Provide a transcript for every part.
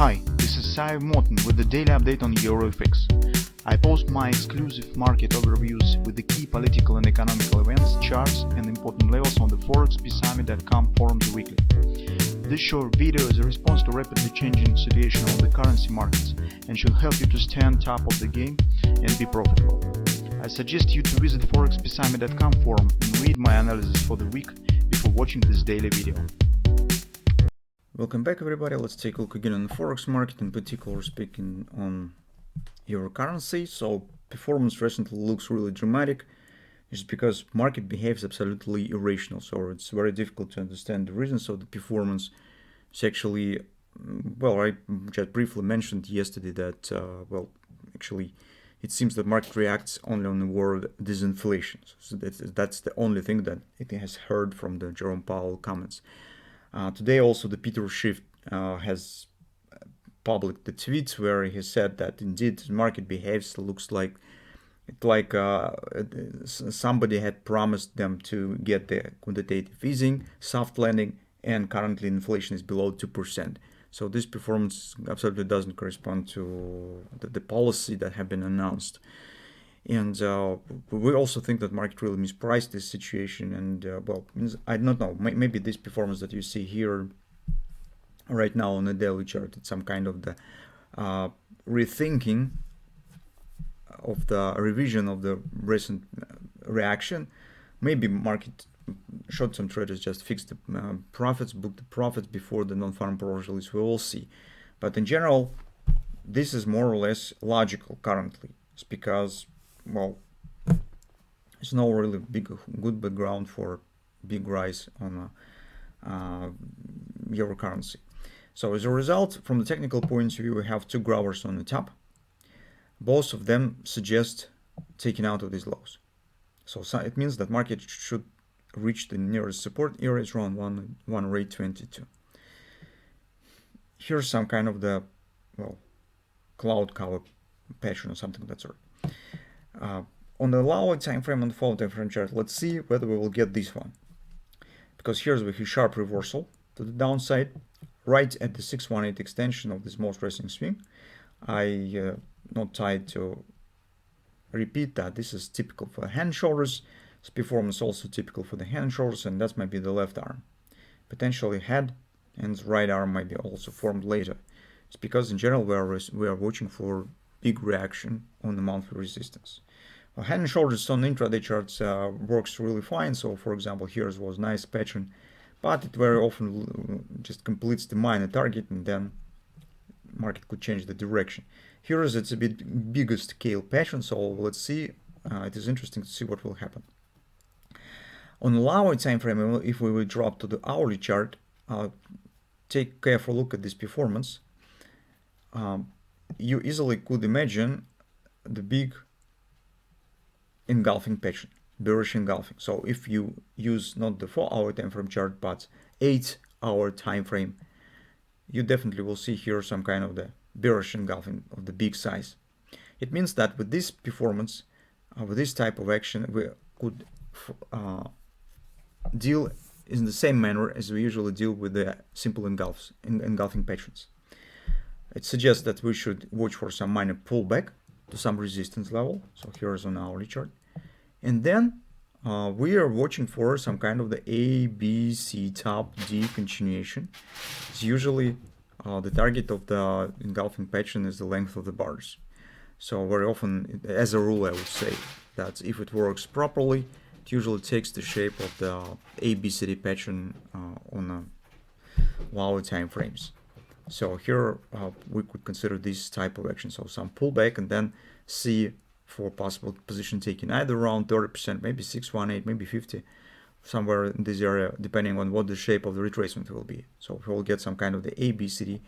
Hi, this is Sive Morten with the daily update on EuroFX. I post my exclusive market overviews with the key political and economical events, charts and important levels on the ForexPeaceArmy.com forums weekly. This short video is a response to rapidly changing situation on the currency markets and should help you to stay on top of the game and be profitable. I suggest you to visit ForexPeaceArmy.com forum and read my analysis for the week before watching this daily video. Welcome back, everybody. Let's take a look again on the forex market, in particular speaking on euro currency. So performance recently looks really dramatic. It's because market behaves absolutely irrational. So it's very difficult to understand the reasons of the performance. It's actually, well, I just briefly mentioned yesterday that, actually, it seems that market reacts only on the word disinflation. So that's the only thing that it has heard from the Jerome Powell comments. Today also the Peter Schiff has published the tweets where he said that indeed the market behaves looks like somebody had promised them to get the quantitative easing, soft landing, and currently inflation is below 2%. So this performance absolutely doesn't correspond to the policy that have been announced. And we also think that market really mispriced this situation. And I don't know, maybe this performance that you see here right now on the daily chart, it's some kind of the rethinking of the revision of the recent reaction. Maybe market short-term traders just fixed the profits, booked the profits before the non-farm payroll release. We will see. But in general, this is more or less logical currently. It's because, well, there's no really good background for big rise on euro currency. So as a result, from the technical point of view, we have two growers on the top. Both of them suggest taking out of these lows. So it means that market should reach the nearest support area is around 1.22. Here's some kind of the, well, cloud cover pattern or something of that sort. On the lower time frame and the follow time frame chart, let's see whether we will get this one, because here's a sharp reversal to the downside right at the 618 extension of this most recent swing. I not tried to repeat that. This is typical for hand and shoulders. This performance also typical for the hand and shoulders, and that might be the left arm. Potentially head and the right arm might be also formed later. It's because in general we are watching for big reaction on the monthly resistance. Well, hand and shoulders on intraday charts works really fine. So for example, here was nice pattern, but it very often just completes the minor target and then market could change the direction. Here is it's a bit bigger scale pattern, so let's see. It is interesting to see what will happen. On the lower time frame, if we will drop to the hourly chart, take a careful look at this performance. You easily could imagine the big engulfing pattern, bearish engulfing. So if you use not the 4-hour time frame chart but 8-hour time frame, you definitely will see here some kind of the bearish engulfing of the big size. It means that with this performance, with this type of action, we could deal in the same manner as we usually deal with the simple engulfing patterns. It suggests that we should watch for some minor pullback to some resistance level. So here is on hourly chart. And then we are watching for some kind of the A, B, C, top, D continuation. It's usually the target of the engulfing pattern is the length of the bars. So very often, as a rule, I would say that if it works properly, it usually takes the shape of the ABCD pattern on lower time frames. So here we could consider this type of action. So some pullback and then see for possible position taking either around 30%, maybe 618, maybe 50, somewhere in this area, depending on what the shape of the retracement will be. So if we'll get some kind of the ABCD,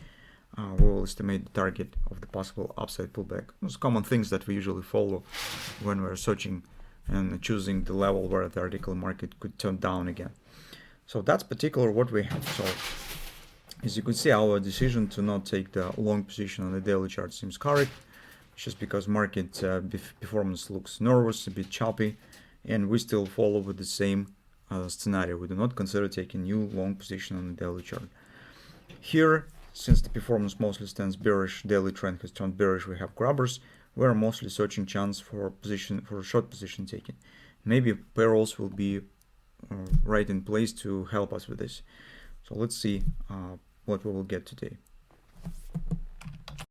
we will estimate the target of the possible upside pullback. Those common things that we usually follow when we're searching and choosing the level where the vertical market could turn down again. So that's particular what we have. So as you can see, our decision to not take the long position on the daily chart seems correct. It's just because market performance looks nervous, a bit choppy, and we still follow with the same scenario. We do not consider taking new long position on the daily chart. Here since the performance mostly stands bearish, daily trend has turned bearish, we have grabbers. We're mostly searching chance for short position taking. Maybe payrolls will be right in place to help us with this. So let's see what we will get today.